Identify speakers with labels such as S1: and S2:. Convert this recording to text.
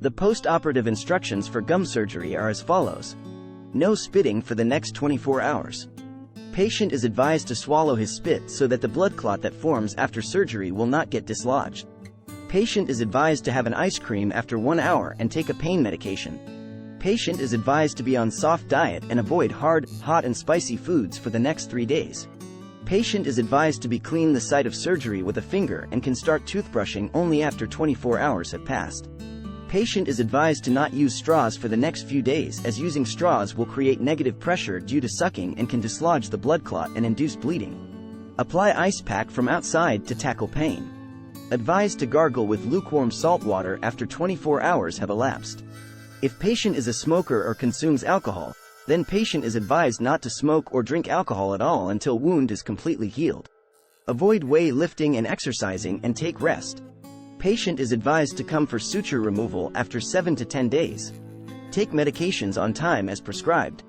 S1: The post-operative instructions for gum surgery are as follows. No spitting for the next 24 hours. Patient is advised to swallow his spit so that the blood clot that forms after surgery will not get dislodged. Patient is advised to have an ice cream after 1 hour and take a pain medication. Patient is advised to be on soft diet and avoid hard, hot and spicy foods for the next 3 days. Patient is advised to be clean the site of surgery with a finger and can start toothbrushing only after 24 hours have passed. Patient is advised to not use straws for the next few days, as using straws will create negative pressure due to sucking and can dislodge the blood clot and induce bleeding. Apply ice pack from outside to tackle pain. Advised to gargle with lukewarm salt water after 24 hours have elapsed. If patient is a smoker or consumes alcohol, then patient is advised not to smoke or drink alcohol at all until wound is completely healed. Avoid weight lifting and exercising and take rest. Patient is advised to come for suture removal after 7 to 10 days. Take medications on time as prescribed.